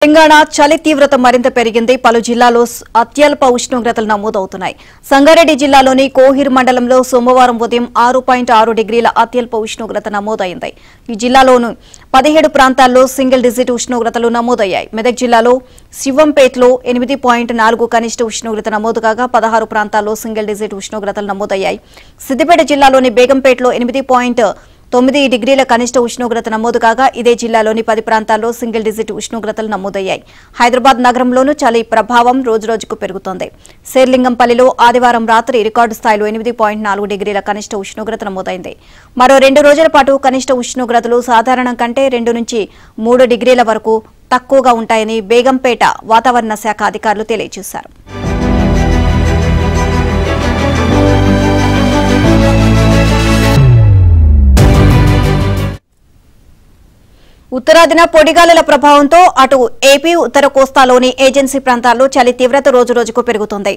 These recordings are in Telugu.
తెలంగాణ చలి తీవ్రత మరింత పెరిగింది. పలు జిల్లాల్లో అత్యల్ప ఉష్ణోగ్రతలు నమోదవుతున్నాయి. సంగారెడ్డి జిల్లాలోని కోహిర్ మండలంలో సోమవారం ఉదయం 6.6 డిగ్రీల అత్యల్ప ఉష్ణోగ్రత నమోదైంది. ఈ జిల్లాలోని 17 ప్రాంతాల్లో సింగిల్ డిజిట్ ఉష్ణోగ్రతలు నమోదయ్యాయి. మెదక్ జిల్లాలో శివంపేటలో 8.4 కనిష్ట ఉష్ణోగ్రత నమోదు కాగా 16 ప్రాంతాల్లో సింగిల్ డిజిట్ ఉష్ణోగ్రతలు నమోదయ్యాయి. సిద్దిపేట జిల్లాలోని బేగంపేటలో 8.9 డిగ్రీల కనిష్ట ఉష్ణోగ్రత నమోదు కాగా ఇదే జిల్లాలోని 10 ప్రాంతాల్లో సింగిల్ డిజిట్ ఉష్ణోగ్రతలు నమోదయ్యాయి. హైదరాబాద్ నగరంలోనూ చలి ప్రభావం రోజురోజుకు పెరుగుతోంది. శేర్లింగంపల్లిలో ఆదివారం రాత్రి రికార్డు స్థాయిలో 8.4 డిగ్రీల కనిష్ట ఉష్ణోగ్రత నమోదైంది. మరో 2 రోజుల పాటు కనిష్ట ఉష్ణోగ్రతలు సాధారణం కంటే 2 నుంచి 3 డిగ్రీల వరకు తక్కువగా ఉంటాయని బేగంపేట వాతావరణ శాఖ అధికారులు తెలియజేశారు. ఉత్తరాదిన పొడిగాలుల ప్రభావంతో అటు ఏపీ ఉత్తర కోస్తాలోని ఏజెన్సీ ప్రాంతాల్లో చలి తీవ్రత రోజురోజుకు పెరుగుతోంది.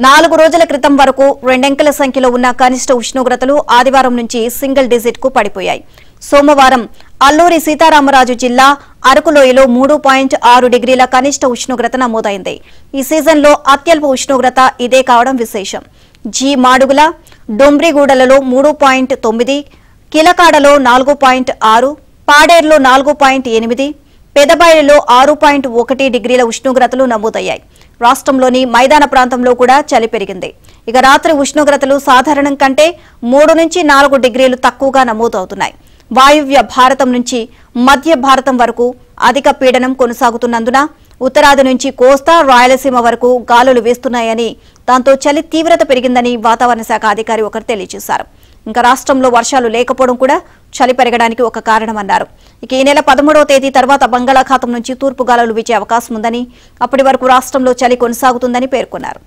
4 రోజుల క్రితం వరకు 2 అంకెల సంఖ్యలో ఉన్న కనిష్ట ఉష్ణోగ్రతలు ఆదివారం నుంచి సింగిల్ డిజిట్ కు పడిపోయాయి. సోమవారం అల్లూరి సీతారామరాజు జిల్లా అరకులోయలో 3.6 డిగ్రీల కనిష్ట ఉష్ణోగ్రత నమోదైంది. ఈ సీజన్లో అత్యల్ప ఉష్ణోగ్రత ఇదే కావడం విశేషం. మాడుగుల డొంబ్రిగూడలలో 3.9, కిలకాడలో 4.6, పాడేరులో 4.8, పెదబయలులో 6.1 డిగ్రీల ఉష్ణోగ్రతలు నమోదయ్యాయి. రాష్ట్రంలోని మైదాన ప్రాంతంలో కూడా చలి పెరిగింది. ఇక రాత్రి ఉష్ణోగ్రతలు సాధారణం కంటే 3 నుంచి 4 డిగ్రీలు తక్కువగా నమోదవుతున్నాయి. వాయువ్య భారతం నుంచి మధ్య భారతం వరకు అధిక పీడనం కొనసాగుతున్నందున ఉత్తరాది నుంచి కోస్తా రాయలసీమ వరకు గాలులు వీస్తున్నాయని, దాంతో చలి తీవ్రత పెరిగిందని వాతావరణ శాఖ అధికారి ఒకరు తెలియజేశారు. ఇంకా రాష్ట్రంలో వర్షాలు లేకపోవడం కూడా చలి పెరగడానికి ఒక కారణమన్నారు. ఇక ఈ నెల 13వ తేదీ తర్వాత బంగాళాఖాతం నుంచి తూర్పు గాలులు వీచే అవకాశం ఉందని, అప్పటి వరకు రాష్ట్రంలో చలి కొనసాగుతుందని పేర్కొన్నారు.